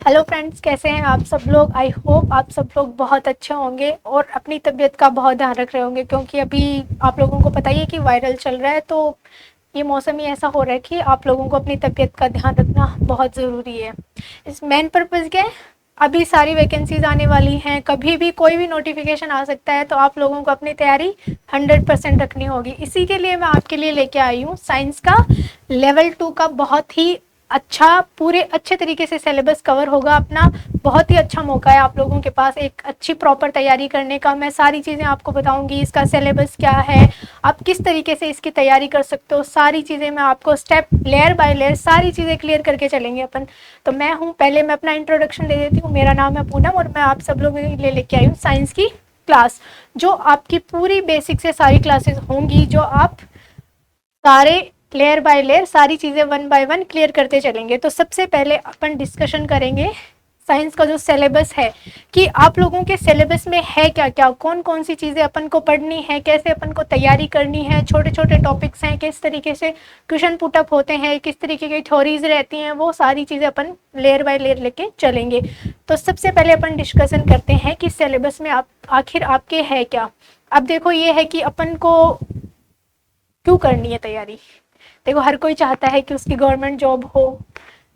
Hello friends, कैसे हैं आप सब लोग। आई होप आप सब लोग बहुत अच्छे होंगे और अपनी तबीयत का बहुत ध्यान रख रहे होंगे, क्योंकि अभी आप लोगों को पता ही है कि वायरल चल रहा है। तो ये मौसम ही ऐसा हो रहा है कि आप लोगों को अपनी तबीयत का ध्यान रखना बहुत ज़रूरी है। इस मेन पर्पज़ क्या है, अभी सारी वैकेंसीज आने वाली हैं, कभी भी कोई भी नोटिफिकेशन आ सकता है, तो आप लोगों को अपनी तैयारी 100% रखनी होगी। इसी के लिए मैं आपके लिए लेके आई हूँ साइंस का लेवल 2 का बहुत ही अच्छा, पूरे अच्छे तरीके से सिलेबस कवर होगा अपना। बहुत ही अच्छा मौका है आप लोगों के पास एक अच्छी प्रॉपर तैयारी करने का। मैं सारी चीज़ें आपको बताऊंगी, इसका सिलेबस क्या है, आप किस तरीके से इसकी तैयारी कर सकते हो, सारी चीज़ें मैं आपको स्टेप लेयर बाय लेयर सारी चीज़ें क्लियर करके चलेंगे अपन। तो मैं हूँ, पहले मैं अपना इंट्रोडक्शन दे देती हूँ। मेरा नाम है पूनम और मैं आप सब लोगों के लिए लेके आई हूँ साइंस की क्लास, जो आपकी पूरी बेसिक से सारी क्लासेस होंगी, जो आप सारे लेयर बाय लेयर सारी चीज़ें वन बाय वन क्लियर करते चलेंगे। तो सबसे पहले अपन डिस्कशन करेंगे साइंस का जो सिलेबस है, कि आप लोगों के सिलेबस में है क्या क्या, कौन कौन सी चीज़ें अपन को पढ़नी है, कैसे अपन को तैयारी करनी है, छोटे छोटे टॉपिक्स हैं, किस तरीके से क्वेश्चन पुटअप होते हैं, किस तरीके की थ्योरीज रहती हैं, वो सारी चीज़ें अपन लेयर बाय लेयर लेके चलेंगे। तो सबसे पहले अपन डिस्कशन करते हैं कि सिलेबस में आप आखिर आपके है क्या। अब देखो, ये है कि अपन को क्यों करनी है तैयारी। देखो, हर कोई चाहता है कि उसकी गवर्नमेंट जॉब हो,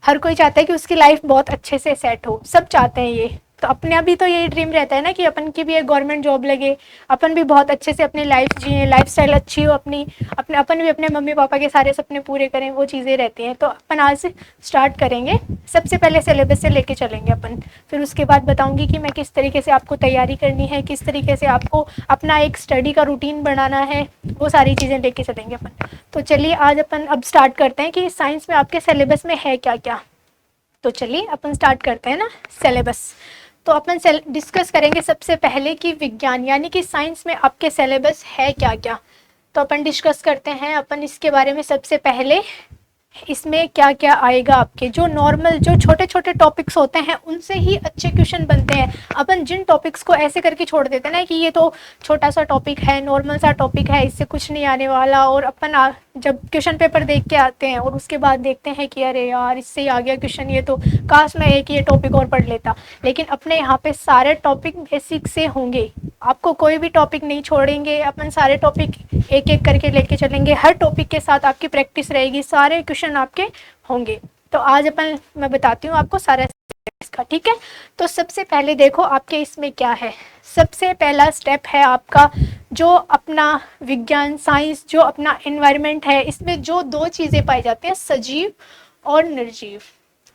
हर कोई चाहता है कि उसकी लाइफ बहुत अच्छे से सेट हो, सब चाहते हैं ये। तो अपने भी तो यही ड्रीम रहता है ना कि अपन की भी एक गवर्नमेंट जॉब लगे, अपन भी बहुत अच्छे से अपनी लाइफ जिए, लाइफ स्टाइल अच्छी हो अपनी, अपने अपन भी अपने मम्मी पापा के सारे सपने पूरे करें, वो चीज़ें रहती हैं। तो अपन आज से स्टार्ट करेंगे। सबसे पहले सिलेबस से लेके चलेंगे अपन, फिर उसके बाद बताऊंगी कि मैं किस तरीके से आपको तैयारी करनी है, किस तरीके से आपको अपना एक स्टडी का रूटीन बनाना है, वो सारी चीज़ें लेके चलेंगे अपन। तो चलिए आज अपन अब स्टार्ट करते हैं कि साइंस में आपके सिलेबस में है क्या क्या। तो चलिए अपन स्टार्ट करते हैं ना सिलेबस। तो अपन डिस्कस करेंगे सबसे पहले कि विज्ञान यानी कि साइंस में आपके सिलेबस है क्या क्या। तो अपन डिस्कस करते हैं अपन इसके बारे में। सबसे पहले इसमें क्या क्या आएगा, आपके जो नॉर्मल जो छोटे छोटे टॉपिक्स होते हैं उनसे ही अच्छे क्वेश्चन बनते हैं। अपन जिन टॉपिक्स को ऐसे करके छोड़ देते हैं ना कि ये तो छोटा सा टॉपिक है, नॉर्मल सा टॉपिक है, इससे कुछ नहीं आने वाला, और अपन जब क्वेश्चन पेपर देख के आते हैं और उसके बाद देखते हैं कि अरे यार इससे ही आ गया क्वेश्चन, ये तो काश मैं एक ये टॉपिक और पढ़ लेता। लेकिन अपने यहाँ पे सारे टॉपिक बेसिक से होंगे, आपको कोई भी टॉपिक नहीं छोड़ेंगे, अपन सारे टॉपिक एक एक करके लेके चलेंगे, हर टॉपिक के साथ आपकी प्रैक्टिस रहेगी, सारे क्वेश्चन आपके होंगे। तो आज अपन मैं बताती हूँ आपको सारा इसका, ठीक है। तो सबसे पहले देखो आपके इसमें क्या है। सबसे पहला स्टेप है आपका जो अपना विज्ञान साइंस, जो अपना एनवायरनमेंट है, इसमें जो दो चीज़ें पाई जाती हैं, सजीव और निर्जीव।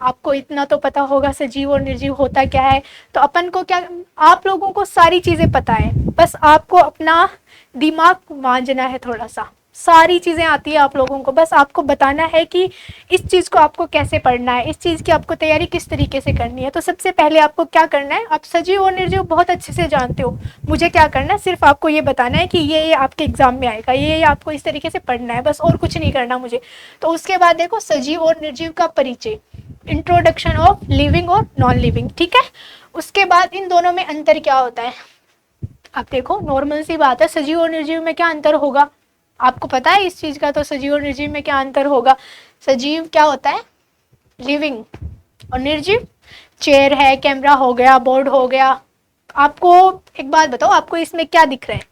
आपको इतना तो पता होगा सजीव और निर्जीव होता क्या है। तो अपन को क्या, आप लोगों को सारी चीज़ें पता है, बस आपको अपना दिमाग मांझना है थोड़ा सा। सारी चीज़ें आती है आप लोगों को, बस आपको बताना है कि इस चीज़ को आपको कैसे पढ़ना है, इस चीज़ की आपको तैयारी किस तरीके से करनी है। तो सबसे पहले आपको क्या करना है, आप सजीव और निर्जीव बहुत अच्छे से जानते हो, मुझे क्या करना है, सिर्फ आपको ये बताना है कि ये आपके एग्जाम में आएगा, ये आपको इस तरीके से पढ़ना है, बस और कुछ नहीं करना मुझे। तो उसके बाद देखो सजीव और निर्जीव का परिचय, इंट्रोडक्शन ऑफ लिविंग और नॉन लिविंग, ठीक है। उसके बाद इन दोनों में अंतर क्या होता है। अब देखो नॉर्मल सी बात है, सजीव और निर्जीव में क्या अंतर होगा, आपको पता है इस चीज का। तो सजीव और निर्जीव में क्या अंतर होगा, सजीव क्या होता है, लिविंग, और निर्जीव चेयर है, कैमरा हो गया, बोर्ड हो गया। आपको एक बात बताओ, आपको इसमें क्या दिख रहा है,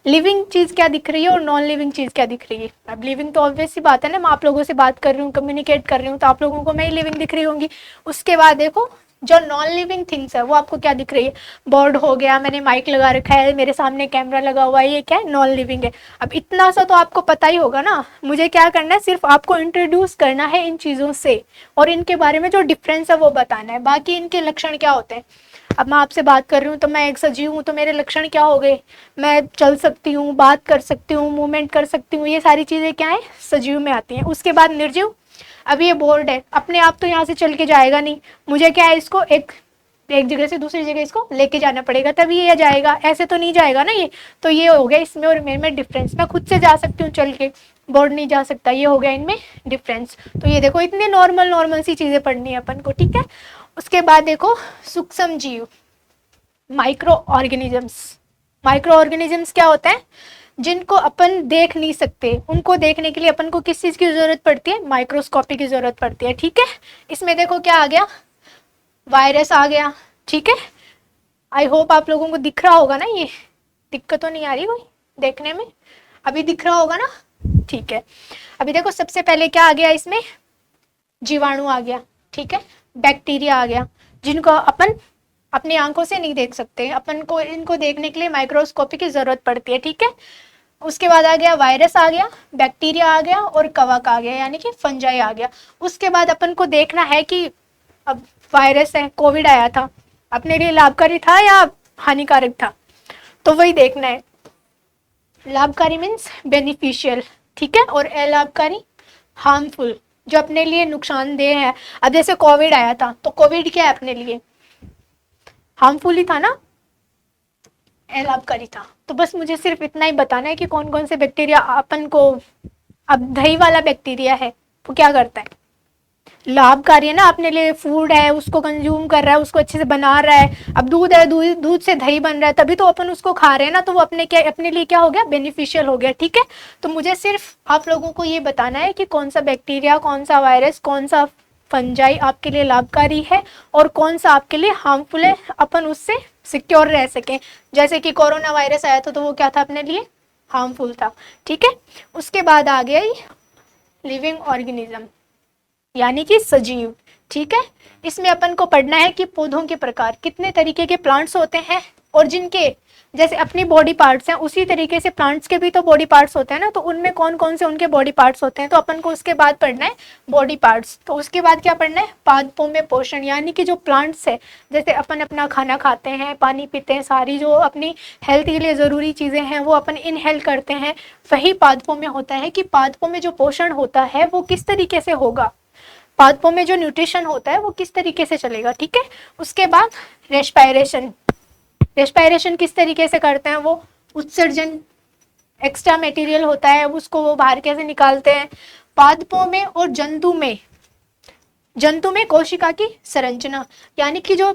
लिविंग चीज क्या दिख रही है और नॉन लिविंग चीज क्या दिख रही है। अब लिविंग तो ऑब्वियस सी बात है ना, मैं आप लोगों से बात कर रही हूँ, कम्युनिकेट कर रही हूँ, तो आप लोगों को मैं ही लिविंग दिख रही होंगी। उसके बाद देखो जो नॉन लिविंग थिंग्स है वो आपको क्या दिख रही है, बोर्ड हो गया, मैंने माइक लगा रखा है, मेरे सामने कैमरा लगा हुआ है, ये क्या है, नॉन लिविंग है। अब इतना सा तो आपको पता ही होगा ना, मुझे क्या करना है, सिर्फ आपको इंट्रोड्यूस करना है इन चीज़ों से, और इनके बारे में जो डिफरेंस है वो बताना है, बाकी इनके लक्षण क्या होते हैं। अब मैं आपसे बात कर रही हूँ तो मैं एक सजीव हूँ, तो मेरे लक्षण क्या हो गए, मैं चल सकती हूँ, बात कर सकती हूँ, मूवमेंट कर सकती हूँ, ये सारी चीज़ें क्या है, सजीव में आती हैं। उसके बाद निर्जीव, अब ये बोर्ड है, अपने आप तो यहाँ से चल के जाएगा नहीं, मुझे क्या है, इसको एक जगह से दूसरी जगह इसको लेके जाना पड़ेगा, तभी ये जाएगा, ऐसे तो नहीं जाएगा ना ये। तो ये हो गया इसमें और मेरे में डिफरेंस, मैं खुद से जा सकती हूँ चल के, बोर्ड नहीं जा सकता, ये हो गया इनमें डिफरेंस। तो ये देखो इतनी नॉर्मल नॉर्मल सी चीज़ें पढ़नी है अपन को, ठीक है। उसके बाद देखो सूक्ष्म जीव, माइक्रो ऑर्गेनिजम्स। माइक्रो ऑर्गेनिजम्स क्या होते हैं, जिनको अपन देख नहीं सकते, उनको देखने के लिए अपन को किस चीज़ की ज़रूरत पड़ती है, माइक्रोस्कोपी की ज़रूरत पड़ती है, ठीक है। इसमें देखो क्या आ गया, वायरस आ गया, ठीक है। आई होप आप लोगों को दिख रहा होगा ना, ये दिक्कत तो नहीं आ रही कोई देखने में, अभी दिख रहा होगा ना, ठीक है। अभी देखो सबसे पहले क्या आ गया इसमें, जीवाणु आ गया, ठीक है, बैक्टीरिया आ गया, जिनको अपन अपनी आंखों से नहीं देख सकते, अपन को इनको देखने के लिए माइक्रोस्कोपी की जरूरत पड़ती है, ठीक है। उसके बाद आ गया वायरस आ गया, बैक्टीरिया आ गया और कवक आ गया, यानी कि फंजाई आ गया। उसके बाद अपन को देखना है कि अब वायरस है, कोविड आया था, अपने लिए लाभकारी था या हानिकारक था, तो वही देखना है। लाभकारी मीन्स बेनिफिशियल, ठीक है, और अलाभकारी हार्मफुल, जो अपने लिए नुकसानदेह है। अब जैसे कोविड आया था, तो कोविड क्या है अपने लिए, हार्मफुल ही था ना, अलाभकारी था। तो बस मुझे सिर्फ इतना ही बताना है कि कौन कौन से बैक्टीरिया अपन को, अब दही वाला बैक्टीरिया है वो क्या करता है, लाभकारी है ना, अपने लिए फूड है, उसको कंज्यूम कर रहा है, उसको अच्छे से बना रहा है। अब दूध है, दूध से दही बन रहा है, तभी तो अपन उसको खा रहे हैं ना, तो वो अपने लिए क्या हो गया, बेनिफिशियल हो गया, ठीक है। तो मुझे सिर्फ आप लोगों को ये बताना है कि कौन सा बैक्टीरिया, कौन सा वायरस, कौन सा फंजाई आपके लिए लाभकारी है और कौन सा आपके लिए हार्मफुल है, अपन उससे सिक्योर रह सकें। जैसे कि कोरोना वायरस आया था, तो वो क्या था अपने लिए, हार्मफुल था, ठीक है। उसके बाद आ गया लिविंग ऑर्गेनिज्म, यानी कि सजीव, ठीक है। इसमें अपन को पढ़ना है कि पौधों के प्रकार, कितने तरीके के प्लांट्स होते हैं, और जिनके जैसे अपनी बॉडी पार्ट्स हैं उसी तरीके से प्लांट्स के भी तो बॉडी पार्ट्स होते हैं ना, तो उनमें कौन कौन से उनके बॉडी पार्ट्स होते हैं, तो अपन को उसके बाद पढ़ना है बॉडी पार्ट्स। तो उसके बाद क्या पढ़ना है, पादपों में पोषण, यानी कि जो प्लांट्स है, जैसे अपन अपना खाना खाते हैं, पानी पीते हैं, सारी जो अपनी हेल्थ के लिए ज़रूरी चीज़ें हैं वो अपन इनहेल करते हैं, वही पादपों में होता है कि पादपों में जो पोषण होता है वो किस तरीके से होगा, पादपों में जो न्यूट्रिशन होता है वो किस तरीके से चलेगा, ठीक है। उसके बाद रेस्पायरेशन, रेस्पायरेशन किस तरीके से करते हैं, वो उत्सर्जन, एक्स्ट्रा मटेरियल होता है उसको वो बाहर कैसे निकालते हैं। पादपों में और जंतु में कोशिका की संरचना, यानी कि जो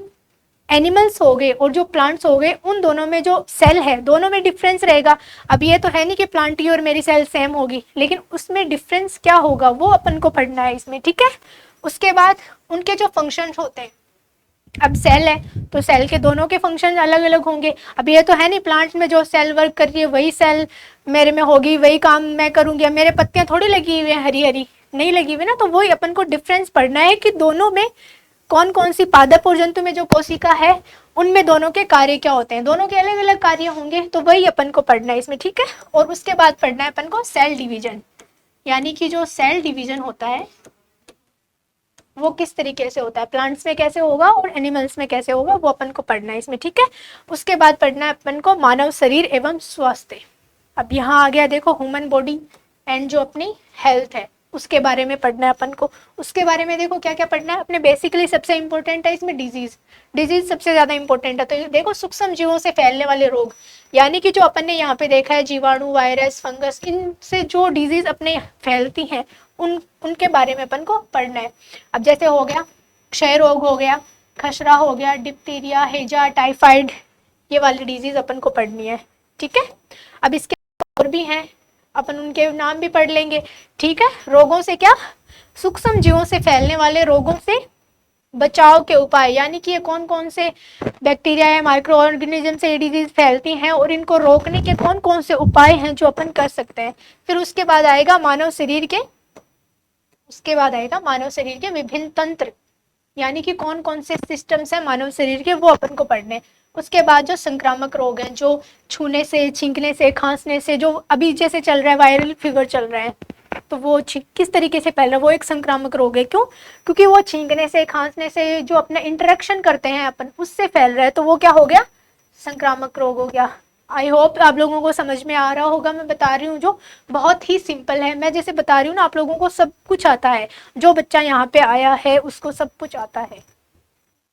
एनिमल्स हो गए और जो प्लांट्स हो गए, उन दोनों में जो सेल है, दोनों में डिफरेंस रहेगा। अब ये तो है नहीं कि प्लांट की और मेरी सेल सेम होगी, लेकिन उसमें डिफरेंस क्या होगा वो अपन को पढ़ना है इसमें, ठीक है। उसके बाद उनके जो फंक्शन होते हैं, अब सेल है तो सेल के दोनों के फंक्शन अलग अलग होंगे। अब ये तो है नहीं प्लांट में जो सेल वर्क कर रही है वही सेल मेरे में होगी, वही काम मैं करूंगी, अब मेरे पत्तियां थोड़ी लगी हुई है हरी हरी, नहीं लगी हुई ना, तो वही अपन को डिफरेंस पढ़ना है कि दोनों में कौन कौन सी, पादप और जंतु में जो कोशिका है उनमें दोनों के कार्य क्या होते हैं, दोनों के अलग अलग कार्य होंगे, तो वही अपन को पढ़ना है इसमें, ठीक है। और उसके बाद पढ़ना है अपन को सेल डिवीजन, यानी कि जो सेल डिवीजन होता है वो किस तरीके से होता है, प्लांट्स में कैसे होगा और एनिमल्स में कैसे होगा, वो अपन को पढ़ना है इसमें, ठीक है। उसके बाद पढ़ना है अपन को मानव शरीर एवं स्वास्थ्य। अब यहाँ आ गया देखो ह्यूमन बॉडी एंड जो अपनी हेल्थ है उसके बारे में पढ़ना है अपन को। उसके बारे में देखो क्या क्या पढ़ना है अपने, बेसिकली सबसे इंपॉर्टेंट है इसमें डिजीज, डिजीज सबसे ज्यादा इंपॉर्टेंट है। तो देखो सूक्ष्म जीवों से फैलने वाले रोग, यानी कि जो अपन ने यहाँ पे देखा है जीवाणु, वायरस, फंगस, इनसे जो डिजीज अपने फैलती हैं उनके बारे में अपन को पढ़ना है। अब जैसे हो गया क्षय रोग, हो गया खसरा, हो गया डिप्टीरिया, हेजा, टाइफाइड, ये वाली डिजीज अपन को पढ़नी है, ठीक है। अब इसके और भी हैं, अपन उनके नाम भी पढ़ लेंगे, ठीक है। रोगों से क्या, सूक्ष्म जीवों से फैलने वाले रोगों से बचाव के उपाय, यानी कि ये कौन कौन से बैक्टीरिया या माइक्रो ऑर्गेनिज्म से ये डिजीज फैलती हैं और इनको रोकने के कौन कौन से उपाय हैं जो अपन कर सकते हैं। फिर उसके बाद आएगा मानव शरीर के, उसके बाद आएगा मानव शरीर के विभिन्न तंत्र, यानी कि कौन कौन से सिस्टम्स हैं मानव शरीर के, वो अपन को पढ़ने। उसके बाद जो संक्रामक रोग हैं, जो छूने से, छींकने से, खांसने से, जो अभी जैसे चल रहा है वायरल फीवर चल रहा है, तो वो किस तरीके से फैल रहा है, वो एक संक्रामक रोग है। क्यों, क्योंकि वो छींकने से, खांसने से, जो अपना इंटरेक्शन करते हैं अपन, उससे फैल रहा है, तो वो क्या हो गया, संक्रामक रोग हो गया। आई होप आप लोगों को समझ में आ रहा होगा, मैं बता रही हूँ जो बहुत ही सिंपल है, मैं जैसे बता रही हूँ ना आप लोगों को सब कुछ आता है, जो बच्चा यहाँ पे आया है उसको सब कुछ आता है।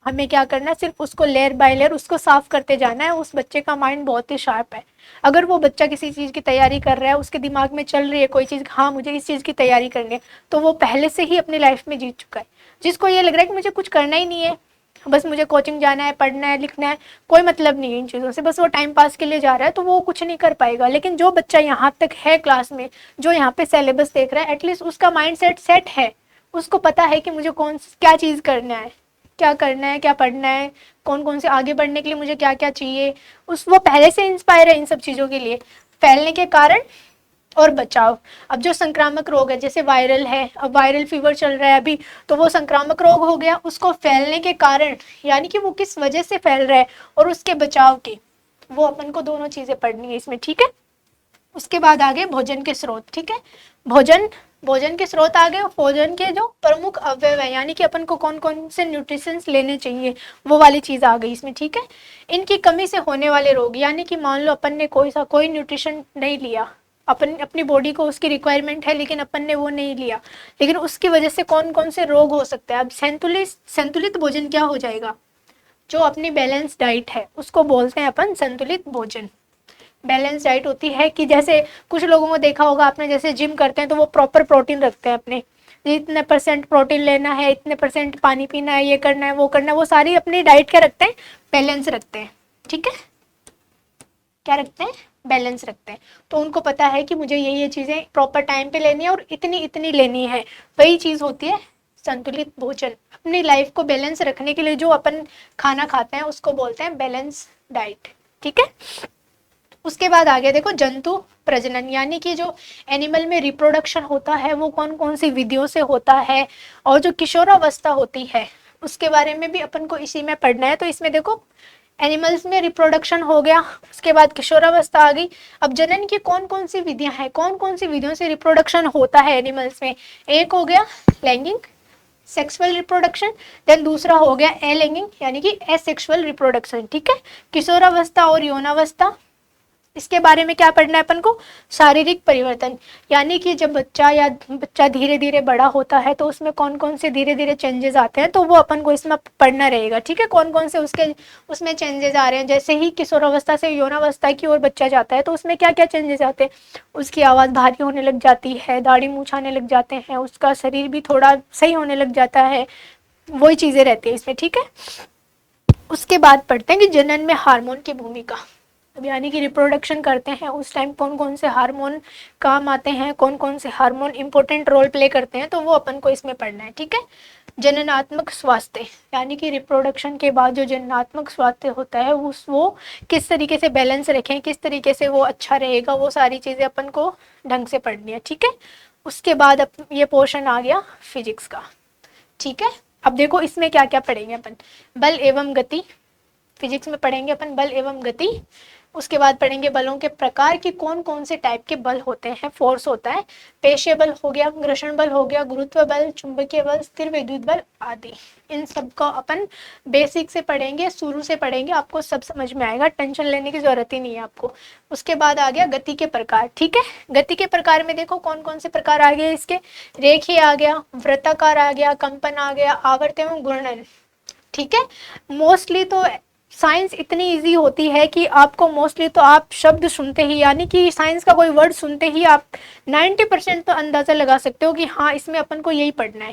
हमें क्या करना है, सिर्फ उसको लेयर बाय लेयर उसको साफ करते जाना है। उस बच्चे का माइंड बहुत ही शार्प है। अगर वो बच्चा किसी चीज़ की तैयारी कर रहा है, उसके दिमाग में चल रही है कोई चीज़, हाँ मुझे इस चीज़ की तैयारी करनी है, तो वो पहले से ही अपनी लाइफ में जीत चुका है। जिसको ये लग रहा है कि मुझे कुछ करना ही नहीं है, बस मुझे कोचिंग जाना है, पढ़ना है, लिखना है, कोई मतलब नहीं है इन चीज़ों से, बस वो टाइम पास के लिए जा रहा है, तो वो कुछ नहीं कर पाएगा। लेकिन जो बच्चा यहाँ तक है क्लास में, जो यहाँ पे सिलेबस देख रहा है, एटलीस्ट उसका माइंड सेट है, उसको पता है कि मुझे क्या चीज़ करना है, क्या करना है, क्या पढ़ना है, कौन कौन से आगे बढ़ने के लिए मुझे क्या क्या चाहिए, वो पहले से इंस्पायर है इन सब चीज़ों के लिए। फैलने के कारण और बचाव। अब जो संक्रामक रोग है, जैसे वायरल है, अब वायरल फीवर चल रहा है अभी, तो वो संक्रामक रोग हो गया। उसको फैलने के कारण, यानी कि वो किस वजह से फैल रहा है, और उसके बचाव के, वो अपन को दोनों चीजें पढ़नी है इसमें, ठीक है। उसके बाद आगे भोजन के स्रोत, ठीक है। भोजन के स्रोत आ गए। भोजन के जो प्रमुख अवयव है, यानी कि अपन को कौन कौन से न्यूट्रिशंस लेने चाहिए, वो वाली चीज आ गई इसमें, ठीक है। इनकी कमी से होने वाले रोग, यानी कि मान लो अपन ने कोई न्यूट्रिशन नहीं लिया, अपन अपनी बॉडी को उसकी रिक्वायरमेंट है लेकिन अपन ने वो नहीं लिया, लेकिन उसकी वजह से कौन कौन से रोग हो सकते हैं। अब संतुलित भोजन क्या हो जाएगा, जो अपनी बैलेंस डाइट है उसको बोलते हैं अपन संतुलित भोजन। बैलेंस डाइट होती है कि जैसे कुछ लोगों को देखा होगा आपने, जैसे जिम करते हैं तो वो प्रॉपर प्रोटीन रखते हैं अपने, इतने परसेंट प्रोटीन लेना है, इतने परसेंट पानी पीना है, ये करना है, वो करना है, वो सारी अपनी डाइट क्या रखते हैं, बैलेंस रखते हैं, ठीक है। क्या रखते हैं, बैलेंस रखते हैं। तो उनको पता है कि मुझे ये चीज़ें प्रॉपर टाइम पे लेनी है और इतनी इतनी लेनी है, वही चीज़ होती है संतुलित भोजन। अपनी लाइफ को बैलेंस रखने के लिए जो अपन खाना खाते हैं उसको बोलते हैं बैलेंस डाइट, ठीक है। उसके बाद आगे देखो जंतु प्रजनन, यानी कि जो एनिमल में रिप्रोडक्शन होता है वो कौन कौन सी विधियों से होता है, और जो किशोरावस्था होती है उसके बारे में भी अपन को इसी में पढ़ना है। तो इसमें देखो एनिमल्स में रिप्रोडक्शन हो गया, उसके बाद किशोरावस्था आ गई। अब जनन की कौन कौन सी विधियां हैं, कौन कौन सी विधियों से रिप्रोडक्शन होता है एनिमल्स में। एक हो गया लैंगिक सेक्सुअल रिप्रोडक्शन, देन दूसरा हो गया अलैंगिक यानी कि एसेक्सुअल रिप्रोडक्शन, ठीक है। किशोरावस्था और यौनावस्था, इसके बारे में क्या पढ़ना है अपन को, शारीरिक परिवर्तन, यानी कि जब बच्चा धीरे धीरे बड़ा होता है तो उसमें कौन कौन से धीरे धीरे चेंजेस आते हैं, तो वो अपन को इसमें पढ़ना रहेगा, ठीक है। कौन कौन से उसमें चेंजेस आ रहे हैं। जैसे ही किशोरावस्था से यौनावस्था की ओर बच्चा जाता है तो उसमें क्या क्या चेंजेस आते हैं, उसकी आवाज़ भारी होने लग जाती है, दाढ़ी मूंछ आने लग जाते हैं, उसका शरीर भी थोड़ा सही होने लग जाता है, वही चीज़ें रहती है इसमें, ठीक है। उसके बाद पढ़ते हैं कि जनन में हार्मोन की भूमिका। अब यानी कि रिप्रोडक्शन करते हैं उस टाइम कौन कौन से हार्मोन काम आते हैं, कौन कौन से हार्मोन इंपॉर्टेंट रोल प्ले करते हैं, तो वो अपन को इसमें पढ़ना है, ठीक है। जननात्मक स्वास्थ्य, यानी कि रिप्रोडक्शन के बाद जो जननात्मक स्वास्थ्य होता है वो किस तरीके से बैलेंस रखें, किस तरीके से वो अच्छा रहेगा, वो सारी चीज़ें अपन को ढंग से पढ़नी है, ठीक है। उसके बाद ये पोर्शन आ गया फिजिक्स का, ठीक है। अब देखो इसमें क्या क्या पढ़ेंगे अपन, बल एवं गति, फिजिक्स में पढ़ेंगे अपन बल एवं गति। उसके बाद पढ़ेंगे बलों के प्रकार की कौन कौन से टाइप के बल होते हैं, फोर्स होता है, पेशीय बल हो गया, घर्षण बल हो गया, गुरुत्व बल, चुंबकीय बल, स्थिर विद्युत बल आदि। इन सब को अपन बेसिक से पढ़ेंगे, शुरू से पढ़ेंगे, आपको सब समझ में आएगा, टेंशन लेने की जरूरत ही नहीं है आपको। उसके बाद आ गया गति के प्रकार, ठीक है। गति के प्रकार में देखो कौन कौन से प्रकार आ गए इसके, रेखीय आ गया, वृत्ताकार आ गया, कंपन आ गया, आवर्त एवं घूर्णन, ठीक है। मोस्टली तो साइंस इतनी इजी होती है कि आपको मोस्टली तो आप शब्द सुनते ही, यानी कि साइंस का कोई वर्ड सुनते ही आप 90% तो अंदाजा लगा सकते हो कि हाँ इसमें अपन को यही पढ़ना है।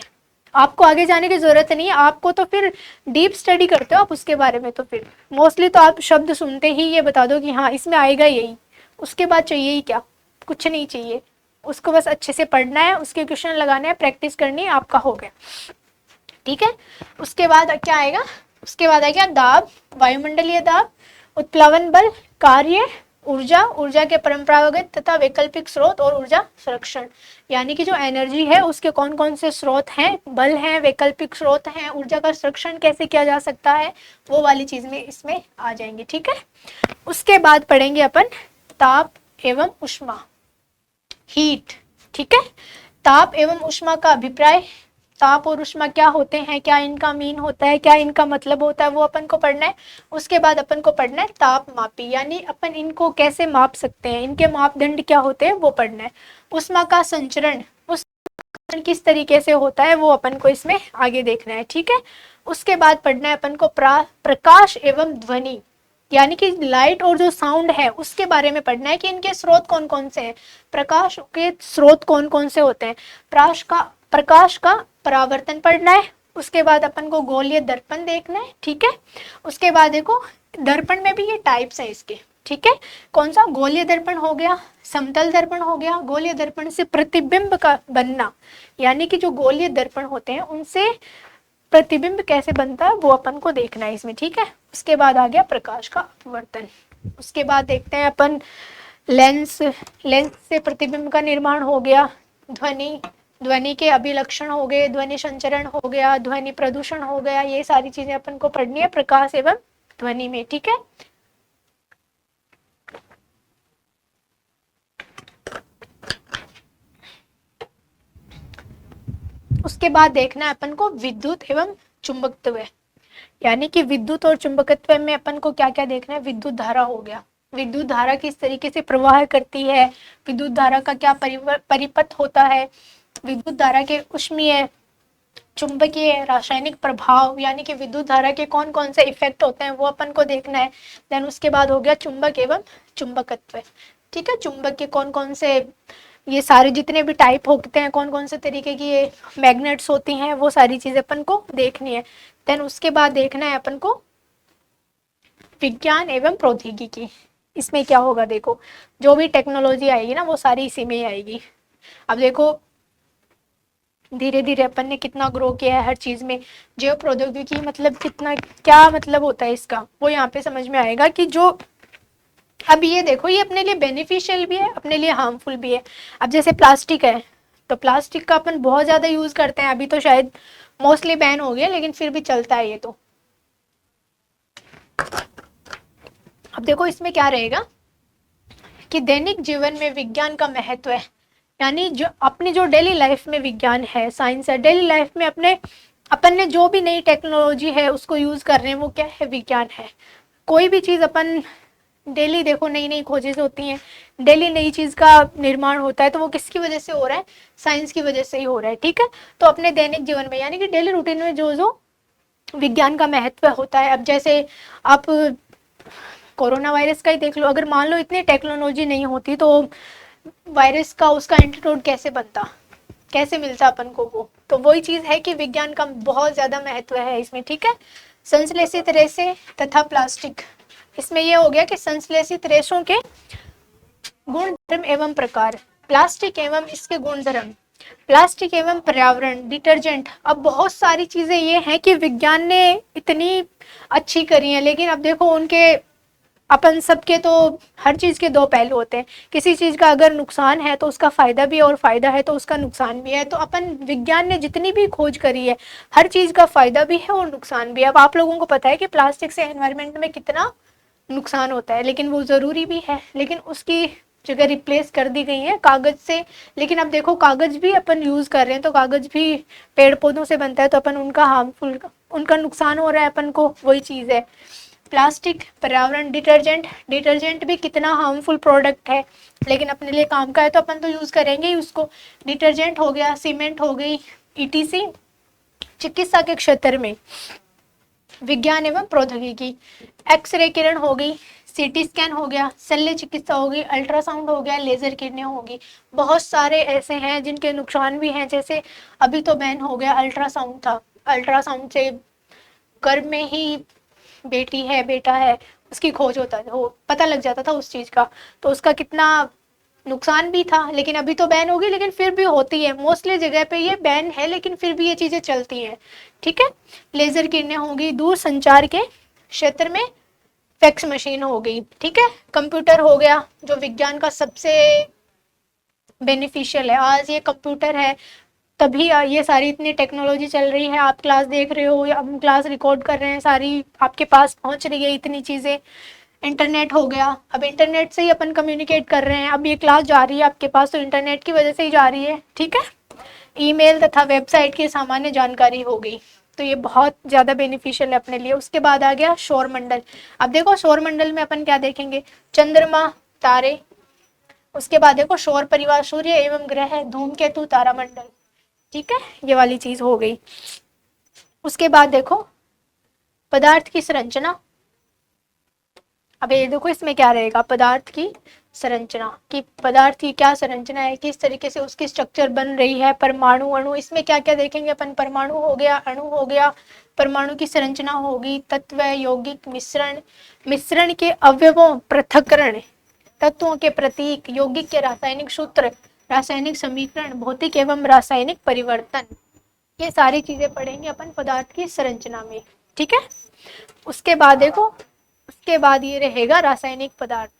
आपको आगे जाने की जरूरत नहीं है, आपको तो फिर डीप स्टडी करते हो आप उसके बारे में, तो फिर मोस्टली तो आप शब्द सुनते ही ये बता दो कि हाँ इसमें आएगा यही, उसके बाद चाहिए ही क्या, कुछ नहीं चाहिए, उसको बस अच्छे से पढ़ना है, उसके क्वेश्चन लगाने हैं, प्रैक्टिस करनी है, आपका हो गया, ठीक है। उसके बाद क्या आएगा, उसके बाद आएगा दाब, वायुमंडलीय दाब, उत्प्लवन बल, कार्य, ऊर्जा, ऊर्जा के परंपरागत तथा वैकल्पिक स्रोत और ऊर्जा संरक्षण, यानी कि जो एनर्जी है उसके कौन कौन से स्रोत हैं, बल हैं, वैकल्पिक स्रोत हैं, ऊर्जा का संरक्षण कैसे किया जा सकता है, वो वाली चीज में इसमें आ जाएंगे, ठीक है। उसके बाद पढ़ेंगे अपन ताप एवं उष्मा, हीट, ठीक है। ताप एवं उष्मा का अभिप्राय, ताप और उष्मा क्या होते हैं, क्या इनका मीन होता है, क्या इनका मतलब होता है, वो अपन को पढ़ना है। उसके बाद अपन को पढ़ना है ताप मापी, यानी अपन इनको कैसे माप सकते हैं, इनके मापदंड क्या होते हैं वो पढ़ना है। उष्मा का संचरण, उस किस तरीके से होता है वो अपन को इसमें आगे देखना है, ठीक है। उसके बाद पढ़ना है अपन को प्रकाश एवं ध्वनि, यानी कि लाइट और जो साउंड है उसके बारे में पढ़ना है कि इनके स्रोत कौन कौन से हैं, प्रकाश के स्रोत कौन कौन से होते हैं, प्रकाश का परावर्तन पढ़ना है। उसके बाद अपन को गोलीय दर्पण देखना है, ठीक है। उसके बाद देखो दर्पण में भी ये टाइप्स है इसके, ठीक है। कौन सा, गोलीय दर्पण हो गया, समतल दर्पण हो गया, गोलीय दर्पण से प्रतिबिंब का बनना, यानी कि जो गोलीय दर्पण होते हैं उनसे प्रतिबिंब कैसे बनता है वो अपन को देखना है इसमें, ठीक है। उसके बाद आ गया प्रकाश का अपवर्तन। उसके बाद देखते हैं अपन लेंस। लेंस से प्रतिबिंब का निर्माण हो गया। ध्वनि, ध्वनि के अभिलक्षण हो गए, ध्वनि संचरण हो गया, ध्वनि प्रदूषण हो गया, ये सारी चीजें अपन को पढ़नी है प्रकाश एवं ध्वनि में, ठीक है। उसके बाद देखना है अपन को विद्युत एवं चुंबकत्व, यानी कि विद्युत और चुंबकत्व में अपन को क्या क्या देखना है। विद्युत धारा हो गया, विद्युत धारा किस तरीके से प्रवाह करती है, विद्युत धारा का क्या परिपथ होता है, विद्युत धारा के उष्मीय, चुंबकीय, रासायनिक प्रभाव, यानी कि विद्युत धारा के कौन कौन से इफेक्ट होते हैं वो अपन को देखना है। देन उसके बाद हो गया चुंबक एवं चुंबकत्व, ठीक है। चुंबक के कौन कौन से, ये सारे जितने भी टाइप होते हैं, कौन कौन से तरीके की ये मैग्नेट्स होती हैं, वो सारी चीजें अपन को देखनी है। देन उसके बाद देखना है अपन को विज्ञान एवं प्रौद्योगिकी। इसमें क्या होगा, देखो जो भी टेक्नोलॉजी आएगी ना वो सारी इसी में ही आएगी। अब देखो धीरे धीरे अपन ने कितना ग्रो किया है हर चीज में। जैव प्रौद्योगिकी मतलब कितना, क्या मतलब होता है इसका, वो यहाँ पे समझ में आएगा कि जो, अब ये देखो ये अपने लिए बेनिफिशियल भी है, अपने लिए हार्मफुल भी है। अब जैसे प्लास्टिक है, तो प्लास्टिक का अपन बहुत ज्यादा यूज करते हैं, अभी तो शायद मोस्टली बैन हो गया लेकिन फिर भी चलता है ये तो। अब देखो इसमें क्या रहेगा कि दैनिक जीवन में विज्ञान का महत्व है, यानी जो अपनी जो डेली लाइफ में विज्ञान है, साइंस है, डेली लाइफ में अपने अपन ने जो भी नई टेक्नोलॉजी है उसको यूज कर रहे हैं वो क्या है, विज्ञान है। कोई भी चीज अपन डेली देखो नई नई खोजें होती हैं, डेली नई चीज का निर्माण होता है, तो वो किसकी वजह से हो रहा है, साइंस की वजह से ही हो रहा है, ठीक है। तो अपने दैनिक जीवन में यानी कि डेली रूटीन में जो जो विज्ञान का महत्व होता है। अब जैसे आप कोरोना वायरस का ही देख लो, अगर मान लो इतनी टेक्नोलॉजी नहीं होती तो वायरस का उसका एंटीडोट कैसे बनता, कैसे मिलता अपन को वो। तो वही चीज है कि विज्ञान का बहुत ज्यादा महत्व है इसमें, ठीक है। संश्लेषित रेशे तथा प्लास्टिक, इसमें यह हो गया कि संश्लेषित रेशों के गुणधर्म एवं प्रकार, प्लास्टिक एवं इसके गुणधर्म, प्लास्टिक एवं पर्यावरण, डिटर्जेंट। अब बहुत सारी चीजें ये हैं कि विज्ञान ने इतनी अच्छी करी है, लेकिन अब देखो उनके अपन सबके तो हर चीज के दो पहलू होते हैं। किसी चीज का अगर नुकसान है तो उसका फायदा भी है, और फायदा है तो उसका नुकसान भी है। तो अपन विज्ञान ने जितनी भी खोज करी है हर चीज का फायदा भी है और नुकसान भी है। अब आप लोगों को पता है कि प्लास्टिक से एनवायरनमेंट में कितना नुकसान होता है, लेकिन वो जरूरी भी है, लेकिन उसकी जगह रिप्लेस कर दी गई है कागज से। लेकिन अब देखो कागज भी अपन यूज कर रहे हैं, तो कागज भी पेड़ पौधों से बनता है, तो अपन उनका हार्मफुल, उनका नुकसान हो रहा है अपन को, वही चीज है। प्लास्टिक, पर्यावरण, डिटर्जेंट, डिटर्जेंट भी कितना हार्मफुल प्रोडक्ट है, लेकिन अपने लिए काम का है तो अपन तो यूज करेंगे ही उसको। डिटर्जेंट हो गया, सीमेंट हो गई, ईटीसी। चिकित्सा के क्षेत्र में विज्ञान एवं प्रौद्योगिकी, एक्सरे किरण हो गई, सीटी स्कैन हो गया, शल्य चिकित्सा हो गई, अल्ट्रासाउंड हो गया, लेजर किरणें होगी। बहुत सारे ऐसे हैं जिनके नुकसान भी हैं, जैसे अभी तो बैन हो गया अल्ट्रासाउंड था। अल्ट्रासाउंड से गर्भ में ही बेटी है बेटा है उसकी खोज होता है, वो पता लग जाता था उस चीज का, तो उसका कितना नुकसान भी था। लेकिन अभी तो बैन होगी, लेकिन फिर भी होती है, मोस्टली जगह पे ये बैन है लेकिन फिर भी ये चीजें चलती हैं, ठीक है। लेजर किरणें होगी, दूर संचार के क्षेत्र में फैक्स मशीन हो गई, ठीक है। कंप्यूटर हो गया जो विज्ञान का सबसे बेनिफिशियल है। आज ये कंप्यूटर है तभी ये सारी इतनी टेक्नोलॉजी चल रही है, आप क्लास देख रहे हो या हम क्लास रिकॉर्ड कर रहे हैं, सारी आपके पास पहुंच रही है इतनी चीजें। इंटरनेट हो गया, अब इंटरनेट से ही अपन कम्युनिकेट कर रहे हैं, अब ये क्लास जा रही है आपके पास तो इंटरनेट की वजह से ही जा रही है, ठीक है। ईमेल तथा वेबसाइट की सामान्य जानकारी हो गई, तो ये बहुत ज्यादा बेनिफिशियल है अपने लिए। उसके बाद आ गया सौर मंडल। अब देखो सौर मंडल में अपन क्या देखेंगे, चंद्रमा, तारे। उसके बाद देखो सौर परिवार, सूर्य एवं ग्रह, धूमकेतु, तारामंडल, ठीक है, ये वाली चीज हो गई। उसके बाद देखो पदार्थ की संरचना। अब ये देखो इसमें क्या रहेगा, पदार्थ की संरचना, कि पदार्थ की क्या संरचना है, किस तरीके से उसकी स्ट्रक्चर बन रही है, परमाणु, अणु, इसमें क्या क्या देखेंगे अपन, परमाणु हो गया, अणु हो गया, परमाणु की संरचना होगी, तत्व, यौगिक, मिश्रण, मिश्रण के अवयवों, पृथक्करण, तत्वों के प्रतीक, यौगिक के रासायनिक सूत्र, रासायनिक समीकरण, भौतिक एवं रासायनिक परिवर्तन, ये सारी चीज़ें पढ़ेंगे अपन पदार्थ की संरचना में, ठीक है। उसके बाद देखो, उसके बाद ये रहेगा रासायनिक पदार्थ।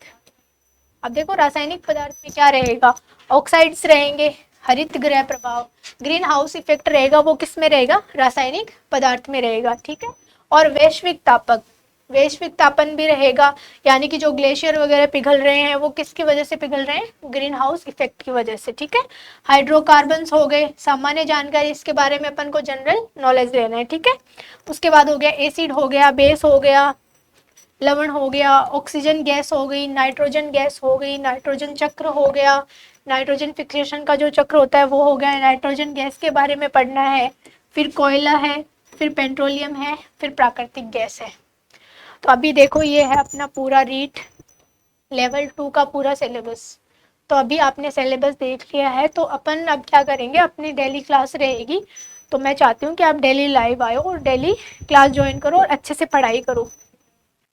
अब देखो रासायनिक पदार्थ में क्या रहेगा, ऑक्साइड्स रहेंगे, हरित गृह प्रभाव, ग्रीन हाउस इफेक्ट रहेगा, वो किस में रहेगा, रासायनिक पदार्थ में रहेगा, ठीक है। और वैश्विक तापक, वैश्विक तापन भी रहेगा, यानी कि जो ग्लेशियर वगैरह पिघल रहे हैं वो किसकी वजह से पिघल रहे हैं, ग्रीन हाउस इफेक्ट की वजह से, ठीक है। हाइड्रोकार्बन्स हो गए, सामान्य जानकारी इसके बारे में अपन को जनरल नॉलेज लेना है, ठीक है। उसके बाद हो गया एसिड हो गया, बेस हो गया, लवण हो गया, ऑक्सीजन गैस हो गई, नाइट्रोजन गैस हो गई, नाइट्रोजन चक्र हो गया, नाइट्रोजन फिक्सेशन का जो चक्र होता है वो हो गया, नाइट्रोजन गैस के बारे में पढ़ना है, फिर कोयला है, फिर पेट्रोलियम है, फिर प्राकृतिक गैस है। तो अभी देखो ये है अपना पूरा रीट लेवल 2 का पूरा सिलेबस। तो अभी आपने सिलेबस देख लिया है, तो अपन अब क्या करेंगे, अपनी डेली क्लास रहेगी, तो मैं चाहती हूँ कि आप डेली लाइव आयो और डेली क्लास ज्वाइन करो और अच्छे से पढ़ाई करो,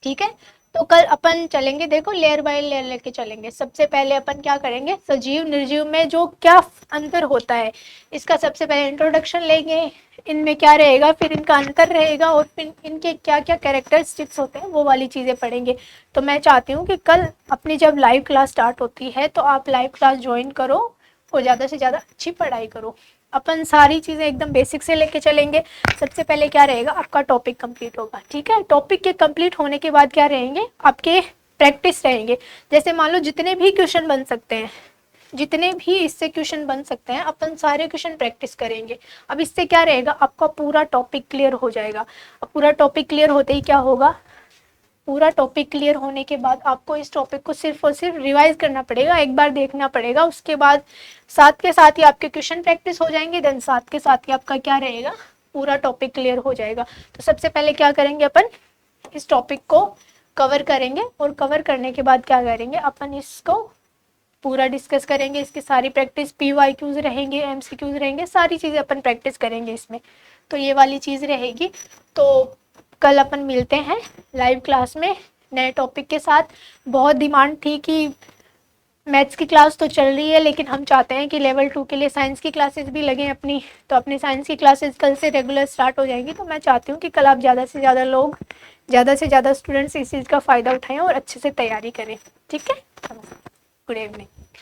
ठीक है। तो कल अपन चलेंगे, देखो लेयर बाय लेयर लेके चलेंगे। सबसे पहले अपन क्या करेंगे, सजीव निर्जीव में जो क्या अंतर होता है इसका सबसे पहले इंट्रोडक्शन लेंगे, इनमें क्या रहेगा, फिर इनका अंतर रहेगा, और फिर इनके क्या क्या कैरेक्टरिस्टिक्स होते हैं वो वाली चीज़ें पढ़ेंगे। तो मैं चाहती हूँ कि कल अपनी जब लाइव क्लास स्टार्ट होती है तो आप लाइव क्लास ज्वाइन करो और ज़्यादा से ज़्यादा अच्छी पढ़ाई करो। अपन सारी चीज़ें एकदम बेसिक से लेके चलेंगे। सबसे पहले क्या रहेगा, आपका टॉपिक कंप्लीट होगा, ठीक है। टॉपिक के कंप्लीट होने के बाद क्या रहेंगे, आपके प्रैक्टिस रहेंगे। जैसे मान लो जितने भी क्वेश्चन बन सकते हैं, जितने भी इससे क्वेश्चन बन सकते हैं, अपन सारे क्वेश्चन प्रैक्टिस करेंगे। अब इससे क्या रहेगा, आपका पूरा टॉपिक क्लियर हो जाएगा। अब पूरा टॉपिक क्लियर होते ही क्या होगा, पूरा टॉपिक क्लियर होने के बाद आपको इस टॉपिक को सिर्फ और सिर्फ रिवाइज करना पड़ेगा, एक बार देखना पड़ेगा। उसके बाद साथ के साथ ही आपके क्वेश्चन प्रैक्टिस हो जाएंगे, देन साथ के साथ ही आपका क्या रहेगा, पूरा टॉपिक क्लियर हो जाएगा। तो सबसे पहले क्या करेंगे, अपन इस टॉपिक को कवर करेंगे, और कवर करने के बाद क्या करेंगे, अपन इसको पूरा डिस्कस करेंगे, इसकी सारी प्रैक्टिस, PYQs रहेंगे, MCQs रहेंगे, सारी चीज़ें अपन प्रैक्टिस करेंगे इसमें। तो ये वाली चीज़ रहेगी। तो कल अपन मिलते हैं लाइव क्लास में नए टॉपिक के साथ। बहुत डिमांड थी कि मैथ्स की क्लास तो चल रही है, लेकिन हम चाहते हैं कि लेवल 2 के लिए साइंस की क्लासेस भी लगें अपनी। तो अपनी साइंस की क्लासेस कल से रेगुलर स्टार्ट हो जाएंगी। तो मैं चाहती हूँ कि कल आप ज़्यादा से ज़्यादा लोग, ज़्यादा से ज़्यादा स्टूडेंट्स इस चीज़ का फ़ायदा उठाएं और अच्छे से तैयारी करें, ठीक है। Good evening.